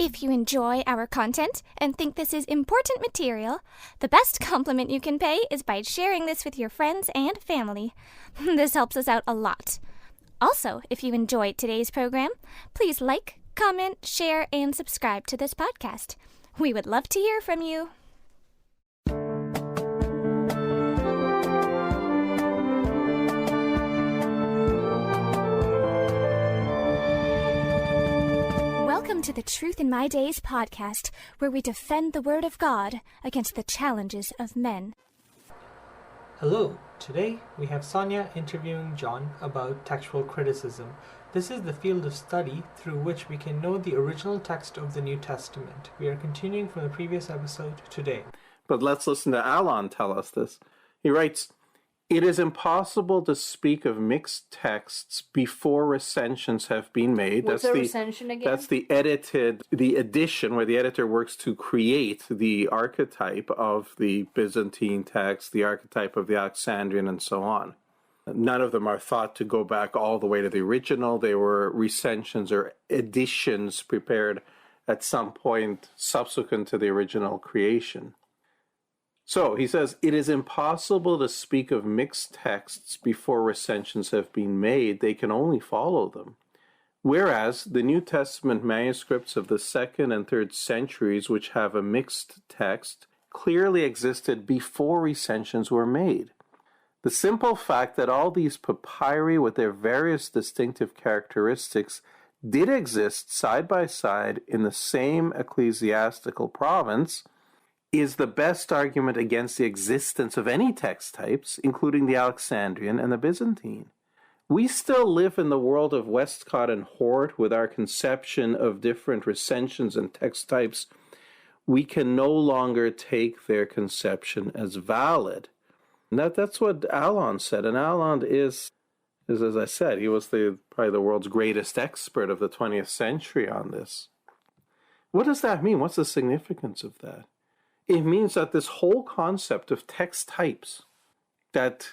If you enjoy our content and think this is important material, the best compliment you can pay is by sharing this with your friends and family. This helps us out a lot. Also, if you enjoyed today's program, please like, comment, share, and subscribe to this podcast. We would love to hear from you. Welcome to the Truth in My Days podcast, where we defend the Word of God against the challenges of men. Hello, today we have Sonia interviewing John about textual criticism. This is the field of study through which we can know the original text of the New Testament. We are continuing from the previous episode today. But let's listen to Alon tell us this. He writes, "It is impossible to speak of mixed texts before recensions have been made." What's a recension again? That's the edition where the editor works to create the archetype of the Byzantine text, the archetype of the Alexandrian, and so on. None of them are thought to go back all the way to the original. They were recensions or editions prepared at some point subsequent to the original creation. So he says, it is impossible to speak of mixed texts before recensions have been made. They can only follow them. Whereas the New Testament manuscripts of the 2nd and 3rd centuries, which have a mixed text, clearly existed before recensions were made. The simple fact that all these papyri with their various distinctive characteristics did exist side by side in the same ecclesiastical province is the best argument against the existence of any text types, including the Alexandrian and the Byzantine. We still live in the world of Westcott and Hort with our conception of different recensions and text types. We can no longer take their conception as valid. And that's what Alon said. And Alon is, as I said, he was probably the world's greatest expert of the 20th century on this. What does that mean? What's the significance of that? It means that this whole concept of text types that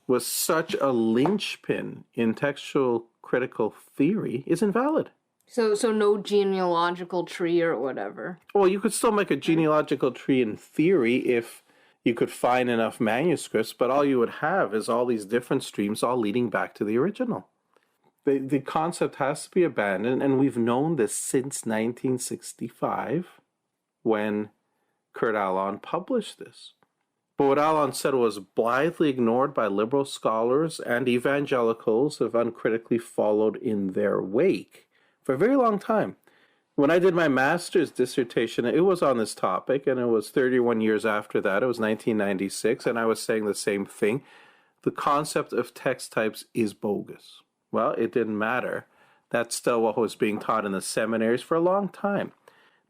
was such a linchpin in textual critical theory is invalid. So no genealogical tree or whatever. Well, you could still make a genealogical tree in theory if you could find enough manuscripts, but all you would have is all these different streams all leading back to the original. The concept has to be abandoned, and we've known this since 1965 when Kurt Alon published this. But what Alon said was blithely ignored by liberal scholars, and evangelicals have uncritically followed in their wake for a very long time. When I did my master's dissertation, it was on this topic, and it was 31 years after that. It was 1996, and I was saying the same thing. The concept of text types is bogus. Well, it didn't matter. That's still what was being taught in the seminaries for a long time.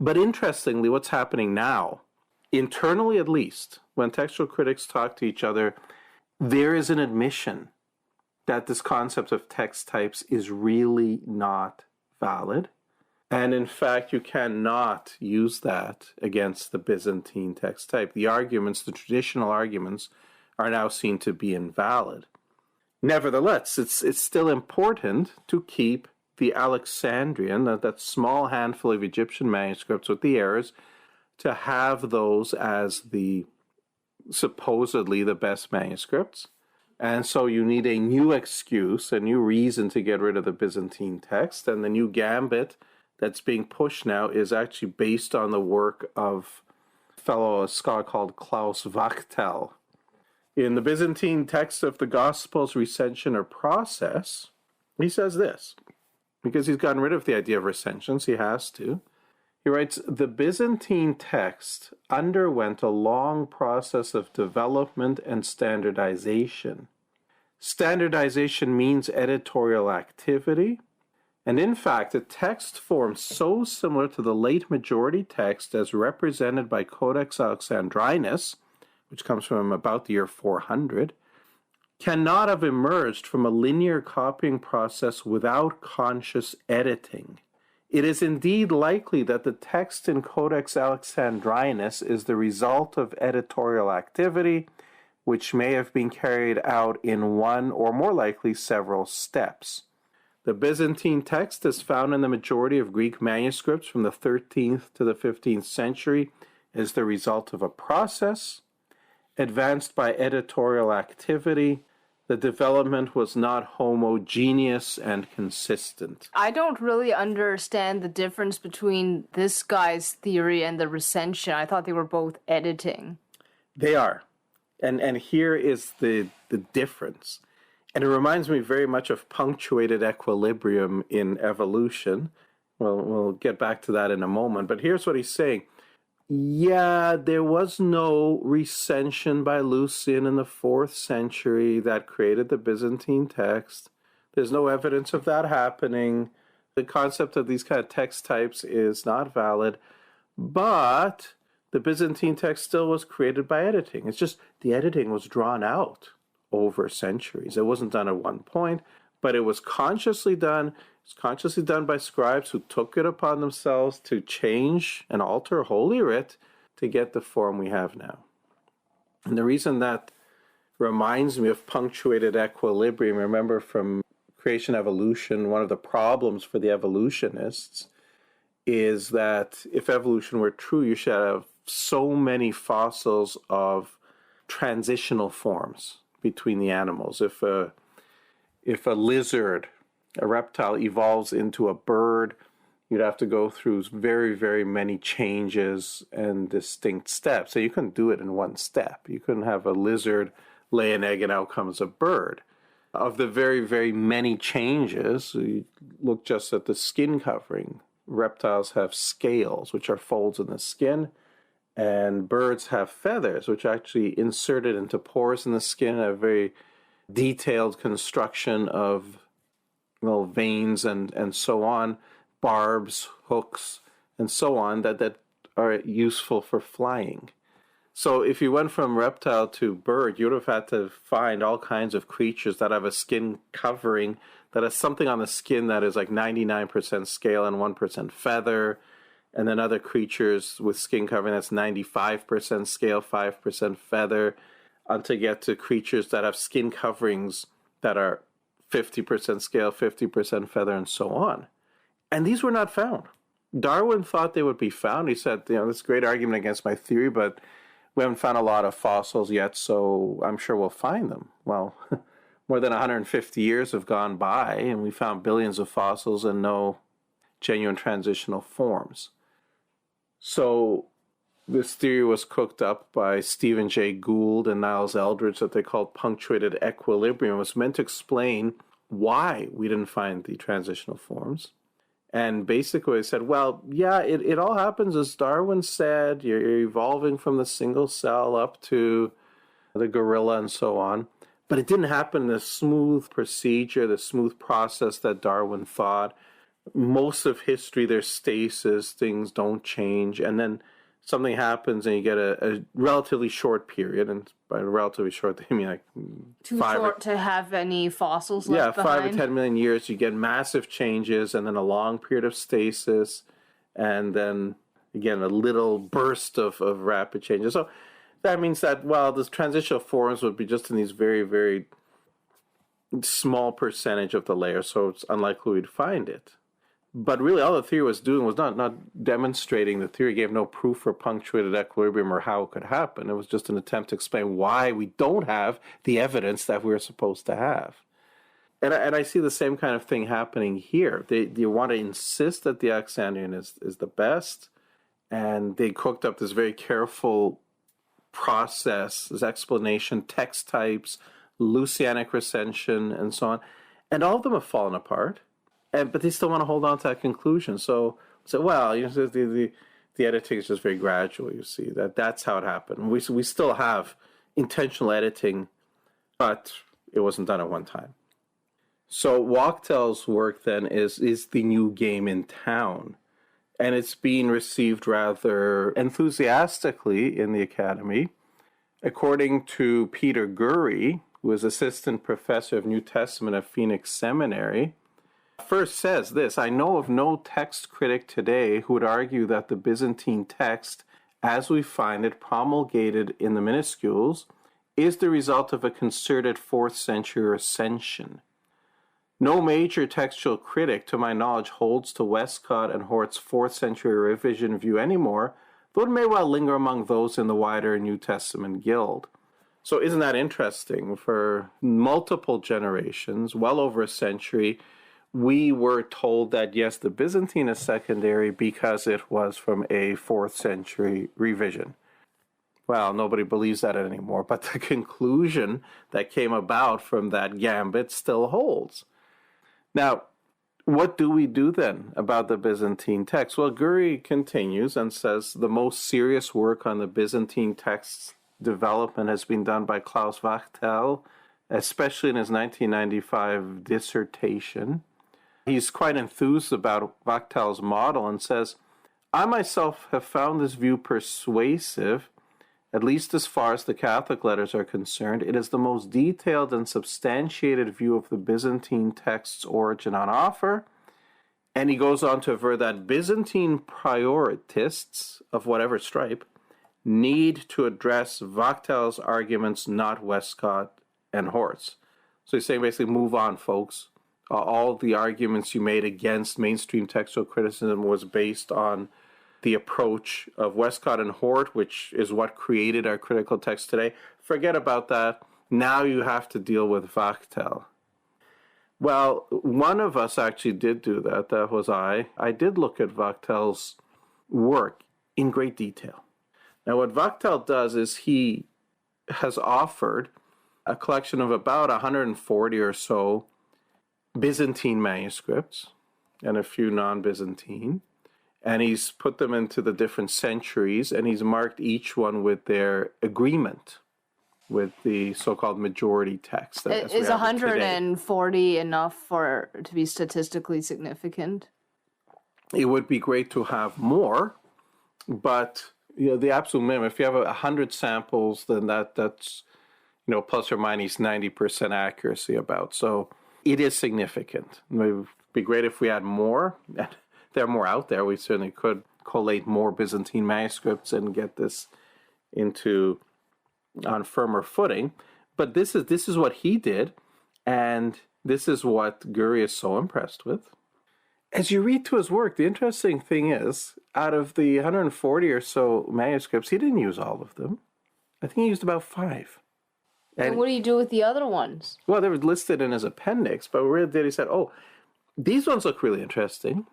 But interestingly, what's happening now, internally at least, when textual critics talk to each other, there is an admission that this concept of text types is really not valid. And in fact, you cannot use that against the Byzantine text type. The arguments, the traditional arguments, are now seen to be invalid. Nevertheless, it's still important to keep the Alexandrian, that small handful of Egyptian manuscripts with the errors, to have those as the supposedly the best manuscripts. And so you need a new excuse, a new reason to get rid of the Byzantine text. And the new gambit that's being pushed now is actually based on the work of a scholar called Klaus Wachtel. In the Byzantine text of the Gospels recension or process, he says this, because he's gotten rid of the idea of recensions, he has to. He writes, the Byzantine text underwent a long process of development and standardization. Standardization means editorial activity, and in fact, a text form so similar to the late majority text as represented by Codex Alexandrinus, which comes from about the year 400, cannot have emerged from a linear copying process without conscious editing. It is indeed likely that the text in Codex Alexandrinus is the result of editorial activity, which may have been carried out in one or more likely several steps. The Byzantine text is found in the majority of Greek manuscripts from the 13th to the 15th century as the result of a process advanced by editorial activity. The development was not homogeneous and consistent. I don't really understand the difference between this guy's theory and the recension. I thought they were both editing. They are. And here is the difference. And it reminds me very much of punctuated equilibrium in evolution. Well, we'll get back to that in a moment. But here's what he's saying. Yeah, there was no recension by Lucian in the 4th century that created the Byzantine text. There's no evidence of that happening. The concept of these kind of text types is not valid. But the Byzantine text still was created by editing. It's just the editing was drawn out over centuries. It wasn't done at one point, but it was consciously done. It's consciously done by scribes who took it upon themselves to change and alter Holy Writ to get the form we have now. And the reason that reminds me of punctuated equilibrium, remember from creation evolution, one of the problems for the evolutionists is that if evolution were true, you should have so many fossils of transitional forms between the animals. If a lizard, a reptile, evolves into a bird, you'd have to go through very, very many changes and distinct steps. So you couldn't do it in one step. You couldn't have a lizard lay an egg and out comes a bird. Of the very, very many changes, you look just at the skin covering. Reptiles have scales, which are folds in the skin, and birds have feathers, which are actually inserted into pores in the skin, a very detailed construction of veins and so on, barbs, hooks, and so on that are useful for flying. So if you went from reptile to bird, you would have had to find all kinds of creatures that have a skin covering that has something on the skin that is like 99% scale and 1% feather, and then other creatures with skin covering that's 95% scale, 5% feather, until you get to creatures that have skin coverings that are 50% scale, 50% feather, and so on. And these were not found. Darwin thought they would be found. He said, this great argument against my theory, but we haven't found a lot of fossils yet, so I'm sure we'll find them. Well, more than 150 years have gone by, and we found billions of fossils and no genuine transitional forms. So this theory was cooked up by Stephen Jay Gould and Niles Eldredge that they called punctuated equilibrium. It was meant to explain why we didn't find the transitional forms. And basically they said, well, yeah, it all happens as Darwin said. You're evolving from the single cell up to the gorilla and so on. But it didn't happen in the smooth procedure, the smooth process that Darwin thought. Most of history, there's stasis, things don't change, and then something happens and you get a relatively short period, and by relatively short, they mean like Too short to have any fossils left behind. 5 or 10 million years, you get massive changes, and then a long period of stasis, and then, again, a little burst of rapid changes. So that means that, well, the transitional forms would be just in these very, very small percentage of the layer, so it's unlikely we'd find it. But really, all the theory was doing was not demonstrating. The theory gave no proof for punctuated equilibrium or how it could happen. It was just an attempt to explain why we don't have the evidence that we're supposed to have. And I see the same kind of thing happening here. They want to insist that the Alexandrian is the best, and they cooked up this very careful process, this explanation, text types, Lucianic recension, and so on. And all of them have fallen apart. But they still want to hold on to that conclusion. So well, the editing is just very gradual. You see that's how it happened. We still have intentional editing, but it wasn't done at one time. So Wachtel's work then is the new game in town, and it's being received rather enthusiastically in the academy. According to Peter Gurry, who is assistant professor of New Testament at Phoenix Seminary, first says this: I know of no text critic today who would argue that the Byzantine text, as we find it promulgated in the minuscules, is the result of a concerted 4th century recension. No major textual critic, to my knowledge, holds to Westcott and Hort's 4th century revision view anymore, though it may well linger among those in the wider New Testament guild. So isn't that interesting? For multiple generations, well over a century, we were told that, yes, the Byzantine is secondary because it was from a 4th century revision. Well, nobody believes that anymore, but the conclusion that came about from that gambit still holds. Now, what do we do then about the Byzantine text? Well, Guri continues and says the most serious work on the Byzantine text's development has been done by Klaus Wachtel, especially in his 1995 dissertation. He's quite enthused about Wachtel's model and says, I myself have found this view persuasive, at least as far as the Catholic letters are concerned. It is the most detailed and substantiated view of the Byzantine text's origin on offer. And he goes on to aver that Byzantine prioritists of whatever stripe need to address Wachtel's arguments, not Westcott and Hort's. So he's saying basically, move on, folks. All the arguments you made against mainstream textual criticism was based on the approach of Westcott and Hort, which is what created our critical text today. Forget about that. Now you have to deal with Wachtel. Well, one of us actually did do that. That was I. I did look at Wachtel's work in great detail. Now, what Wachtel does is he has offered a collection of about 140 or so Byzantine manuscripts and a few non-Byzantine. And he's put them into the different centuries, and he's marked each one with their agreement with the so-called majority text. Is 140 enough to be statistically significant? It would be great to have more, but the absolute minimum, if you have 100 samples, then that's plus or minus 90% accuracy about. So it is significant. It would be great if we had more. There are more out there. We certainly could collate more Byzantine manuscripts and get this on firmer footing. But this is what he did, and this is what Guri is so impressed with. As you read through his work, the interesting thing is, out of the 140 or so manuscripts, he didn't use all of them. I think he used about 5. And what do you do with the other ones? Well, they were listed in his appendix, but what he did, he said, these ones look really interesting.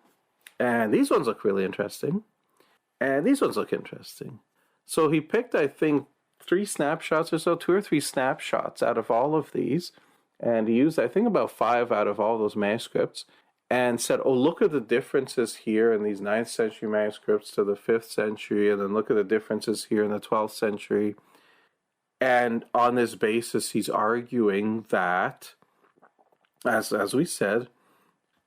And these ones look really interesting. And these ones look interesting. So he picked, I think, 3 snapshots or so, 2 or 3 snapshots out of all of these. And he used, I think, about 5 out of all those manuscripts. And said, look at the differences here in these 9th century manuscripts to the 5th century. And then look at the differences here in the 12th century. And on this basis, he's arguing that, as we said,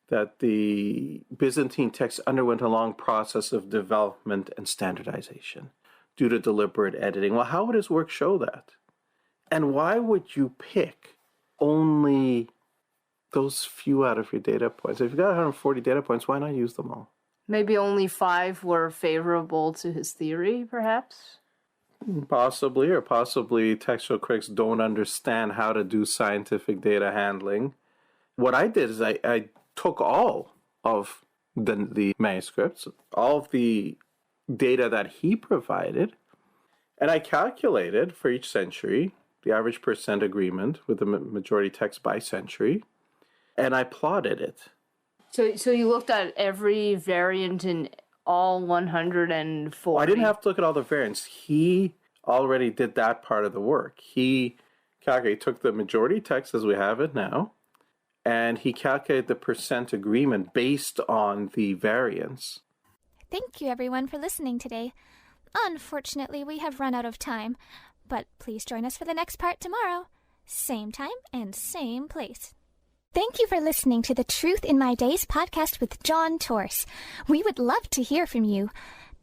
that the Byzantine text underwent a long process of development and standardization due to deliberate editing. Well, how would his work show that? And why would you pick only those few out of your data points? If you've got 140 data points, why not use them all? Maybe only 5 were favorable to his theory, perhaps? Possibly, or possibly textual critics don't understand how to do scientific data handling. What I did is I took all of the manuscripts, all of the data that he provided, and I calculated for each century the average percent agreement with the majority text by century, and I plotted it. So you looked at every variant in all 140? I didn't have to look at all the variants. He already did that part of the work. He took the majority text as we have it now, and he calculated the percent agreement based on the variance. Thank you, everyone, for listening today. Unfortunately, we have run out of time, but please join us for the next part tomorrow. Same time and same place. Thank you for listening to the Truth in My Days podcast with John Torse. We would love to hear from you.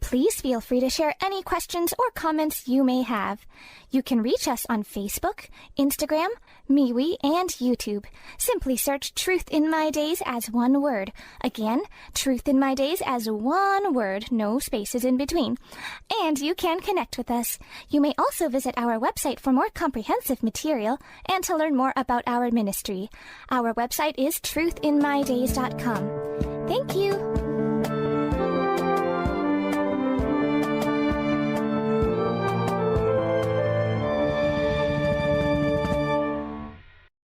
Please feel free to share any questions or comments you may have. You can reach us on Facebook, Instagram, MeWe, and YouTube. Simply search Truth in My Days as one word. Again, Truth in My Days as one word, no spaces in between. And you can connect with us. You may also visit our website for more comprehensive material and to learn more about our ministry. Our website is truthinmydays.com. Thank you.